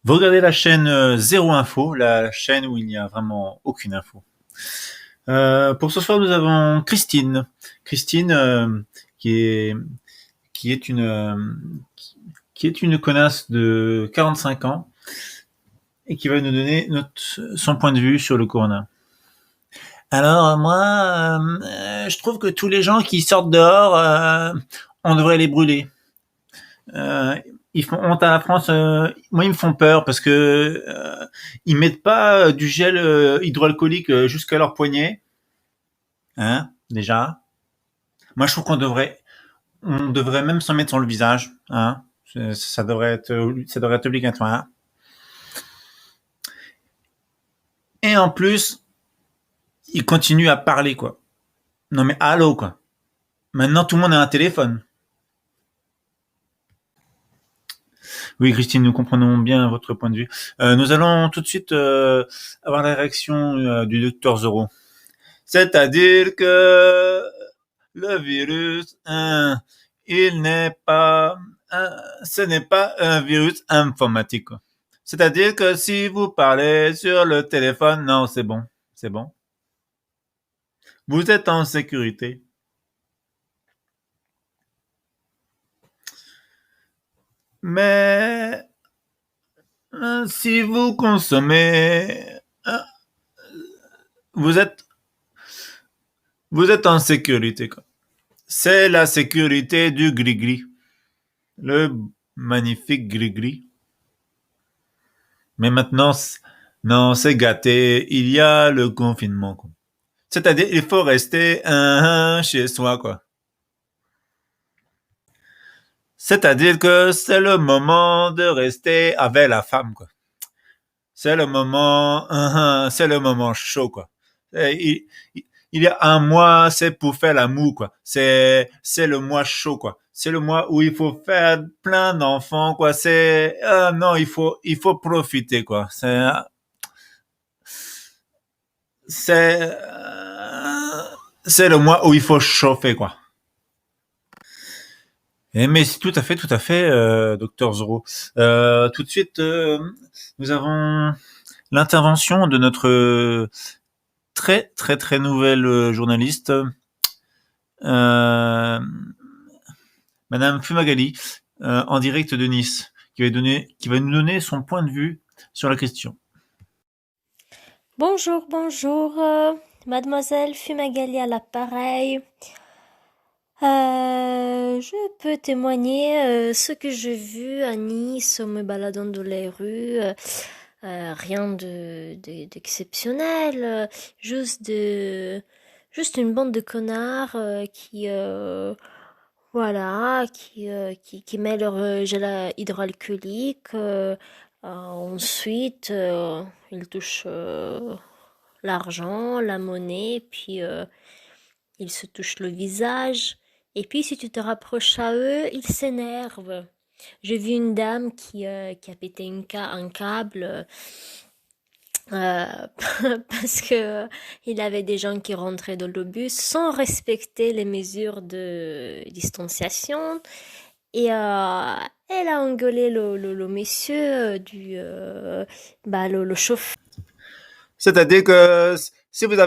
Vous regardez la chaîne Zéro Info, la chaîne où il n'y a vraiment aucune info. Pour ce soir, nous avons Christine. Christine, qui est qui est une qui est une connasse de 45 ans et qui va nous donner son point de vue sur le corona. Alors moi, je trouve que tous les gens qui sortent dehors, on devrait les brûler. Euh, ils font honte à la France. Moi, ils me font peur parce que ils mettent pas du gel hydroalcoolique jusqu'à leurs poignets, hein, déjà. Moi, je trouve on devrait même s'en mettre sur le visage, hein. Ça devrait être obligatoire. Et en plus, ils continuent à parler, quoi. Non mais allô, quoi. Maintenant, tout le monde a un téléphone. Oui, Christine, nous comprenons bien votre point de vue. Nous allons tout de suite avoir la réaction du docteur Zoro. C'est-à-dire que le virus, il n'est pas, ce n'est pas un virus informatique, quoi. C'est-à-dire que si vous parlez sur le téléphone, non, c'est bon, c'est bon. Vous êtes en sécurité. Mais si vous consommez, vous êtes, vous êtes en sécurité, quoi. C'est la sécurité du gris-gris, le magnifique gris-gris. Mais maintenant, non, c'est gâté. Il y a le confinement, quoi. C'est-à-dire, il faut rester chez soi, quoi. C'est-à-dire que c'est le moment de rester avec la femme, quoi. C'est le moment chaud, quoi. Il y a un mois, c'est pour faire l'amour, quoi. C'est le mois chaud, quoi. C'est le mois où il faut faire plein d'enfants, quoi. Non, il faut profiter, quoi. C'est, c'est le mois où il faut chauffer, quoi. Mais c'est tout à fait, docteur Zoro. Tout de suite, nous avons l'intervention de notre très très très nouvelle journaliste, euh, Madame Fumagalli, en direct de Nice, qui va nous donner son point de vue sur la question. Bonjour, bonjour, mademoiselle Fumagalli à l'appareil. Je peux témoigner ce que j'ai vu à Nice en me baladant dans les rues. Rien d'exceptionnel, juste une bande de connards qui met leur gel hydroalcoolique. Ensuite, ils touchent l'argent, la monnaie, puis ils se touchent le visage. Et puis si tu te rapproches à eux, ils s'énervent. J'ai vu une dame qui a pété un câble parce que il avait des gens qui rentraient dans le bus sans respecter les mesures de distanciation. Et elle a engueulé le monsieur le chauffeur. C'est-à-dire que si vous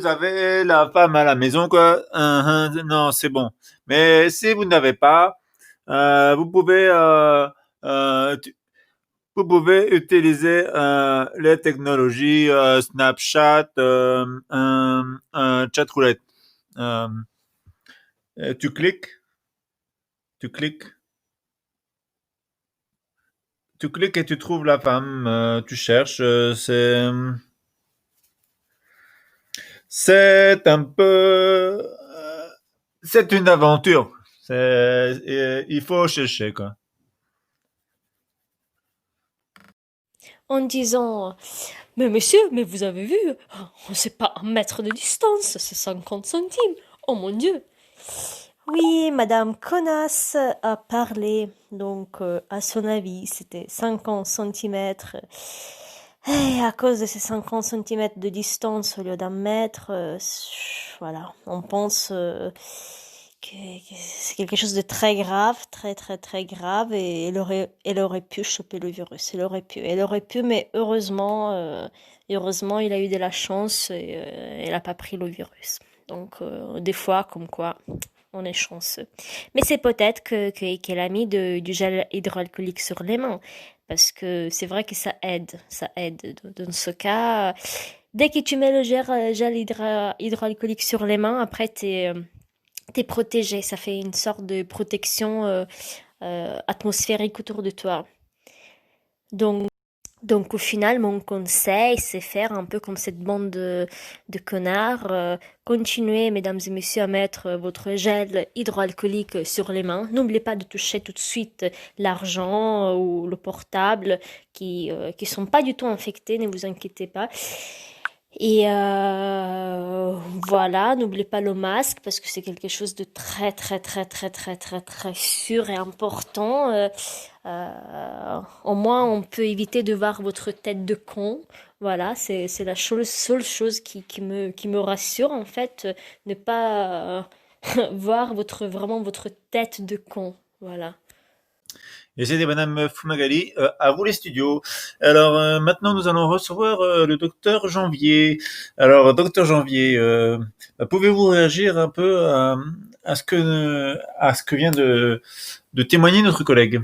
avez la femme à la maison, quoi, non, c'est bon. Mais si vous n'avez pas, vous pouvez vous pouvez utiliser les technologies Snapchat, chat roulette. Euh, tu cliques, tu cliques, tu cliques et tu trouves la femme. Tu cherches. C'est un peu, c'est une aventure. Il faut chercher, quoi. En disant mais monsieur, mais vous avez vu, on sait pas un mètre de distance, c'est 50 centimes. Oh mon Dieu. Oui, Madame Connasse a parlé, donc à son avis, c'était 50 centimètres. Et à cause de ces 50 centimètres de distance au lieu d'un mètre, voilà, on pense c'est quelque chose de très grave, très très très grave, et elle aurait pu choper le virus, elle aurait pu, mais heureusement, il a eu de la chance et elle a pas pris le virus. Donc, des fois, comme quoi, on est chanceux. Mais c'est peut-être qu'elle a mis du gel hydroalcoolique sur les mains, parce que c'est vrai que ça aide. Dans ce cas, dès que tu mets le gel hydroalcoolique sur les mains, après, t'es protégé. Ça fait une sorte de protection atmosphérique autour de toi. Donc, donc, au final, mon conseil, c'est faire un peu comme cette bande de connards. Continuez, mesdames et messieurs, à mettre votre gel hydroalcoolique sur les mains. N'oubliez pas de toucher tout de suite l'argent ou le portable qui sont pas du tout infectés, ne vous inquiétez pas. Et voilà, n'oubliez pas le masque parce que c'est quelque chose de très très très très très très très sûr et important. Au moins, on peut éviter de voir votre tête de con. Voilà, c'est la seule chose qui me rassure en fait, ne pas voir vraiment votre tête de con. Voilà. Et c'était Madame Fumagalli. À vous les studios. Alors maintenant, nous allons recevoir le docteur Janvier. Alors, docteur Janvier, pouvez-vous réagir un peu à ce que vient de témoigner notre collègue?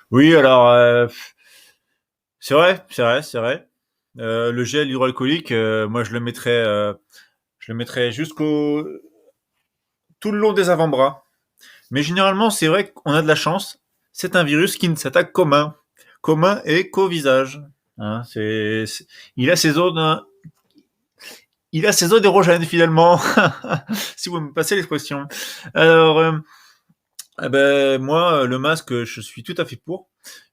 Oui, alors c'est vrai, c'est vrai, c'est vrai. Le gel hydroalcoolique, moi je le mettrais jusqu'au tout le long des avant-bras. Mais généralement, c'est vrai qu'on a de la chance. C'est un virus qui ne s'attaque qu'aux mains, et qu'au visage. Hein, il a ses zones, hein, il a ses zones érogènes finalement, si vous me passez l'expression. Alors, eh ben, moi, le masque, je suis tout à fait pour.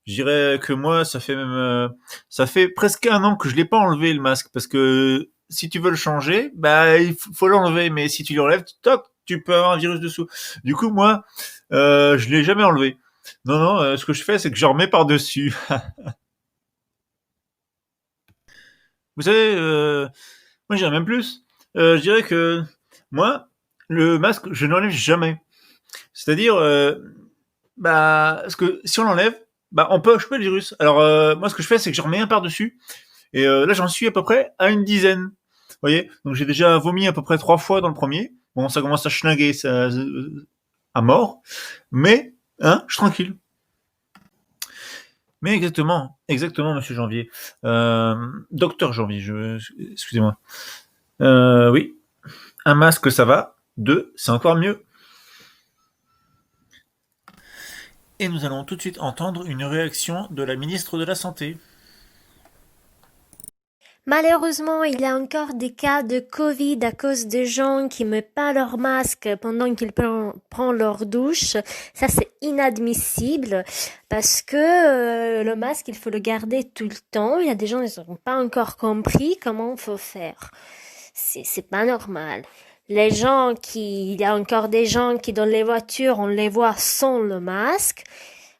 Je dirais que moi, ça fait presque un an que je l'ai pas enlevé le masque parce que si tu veux le changer, bah il faut l'enlever. Mais si tu l'enlèves, toc, tu peux avoir un virus dessous. Du coup, moi, je l'ai jamais enlevé. Non, non, ce que je fais, c'est que je remets par dessus. Vous savez, moi, j'irais même plus. Je dirais que moi, le masque, je n'enlève jamais. C'est-à-dire, parce que si on l'enlève, bah, on peut choper le virus. Alors, moi, ce que je fais, c'est que je remets un par-dessus. Et là, j'en suis à peu près à une dizaine. Vous voyez? Donc, j'ai déjà vomi à peu près 3 fois dans le premier. Bon, ça commence à schlinguer à mort. Mais, hein, je suis tranquille. Mais exactement, exactement, monsieur Janvier. Docteur Janvier, excusez-moi. Oui, un masque, ça va. Deux, c'est encore mieux. Et nous allons tout de suite entendre une réaction de la ministre de la Santé. Malheureusement, il y a encore des cas de Covid à cause de gens qui ne mettent pas leur masque pendant qu'ils prennent leur douche. Ça, c'est inadmissible parce que le masque, il faut le garder tout le temps. Il y a des gens qui n'ont pas encore compris comment il faut faire. C'est pas normal. Il y a encore des gens qui dans les voitures, on les voit sans le masque.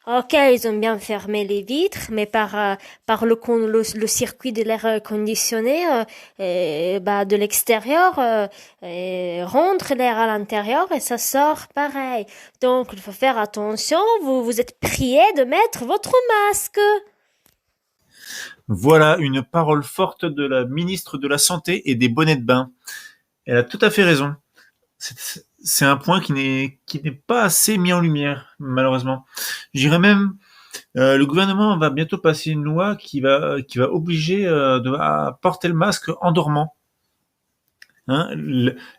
Ok, ils ont bien fermé les vitres, mais par le circuit de l'air conditionné de l'extérieur, rentre l'air à l'intérieur et ça sort pareil. Donc, il faut faire attention, vous êtes priés de mettre votre masque. Voilà une parole forte de la ministre de la Santé et des bonnets de bain. Elle a tout à fait raison. C'est un point qui n'est pas assez mis en lumière, malheureusement. Je dirais même, le gouvernement va bientôt passer une loi qui va obliger à porter le masque en dormant. Hein,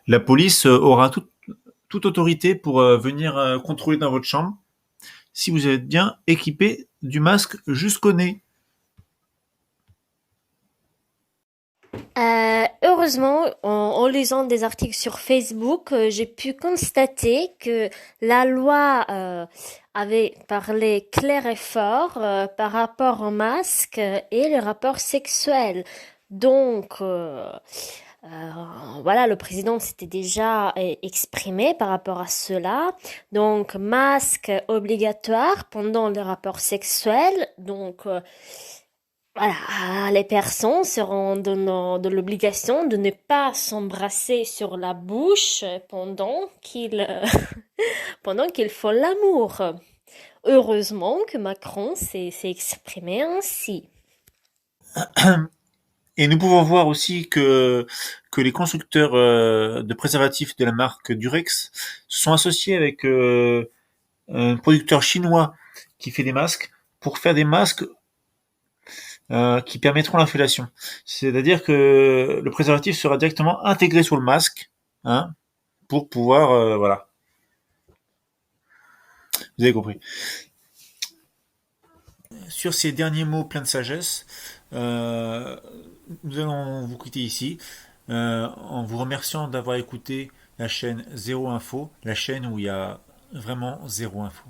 la police aura toute autorité pour venir contrôler dans votre chambre si vous êtes bien équipé du masque jusqu'au nez. Heureusement, en lisant des articles sur Facebook, j'ai pu constater que la loi avait parlé clair et fort par rapport au masque et le rapport sexuel. Donc, voilà, le président s'était déjà exprimé par rapport à cela. Donc, masque obligatoire pendant le rapport sexuel. Donc, Voilà, les personnes seront dans l'obligation de ne pas s'embrasser sur la bouche pendant qu'ils font l'amour. Heureusement que Macron s'est exprimé ainsi. Et nous pouvons voir aussi que les constructeurs de préservatifs de la marque Durex sont associés avec un producteur chinois qui fait des masques pour faire des masques qui permettront l'infellation. C'est-à-dire que le préservatif sera directement intégré sur le masque, hein, pour pouvoir, voilà, vous avez compris. Sur ces derniers mots pleins de sagesse, euh, nous allons vous quitter ici en vous remerciant d'avoir écouté la chaîne Zéro Info, la chaîne où il y a vraiment zéro info.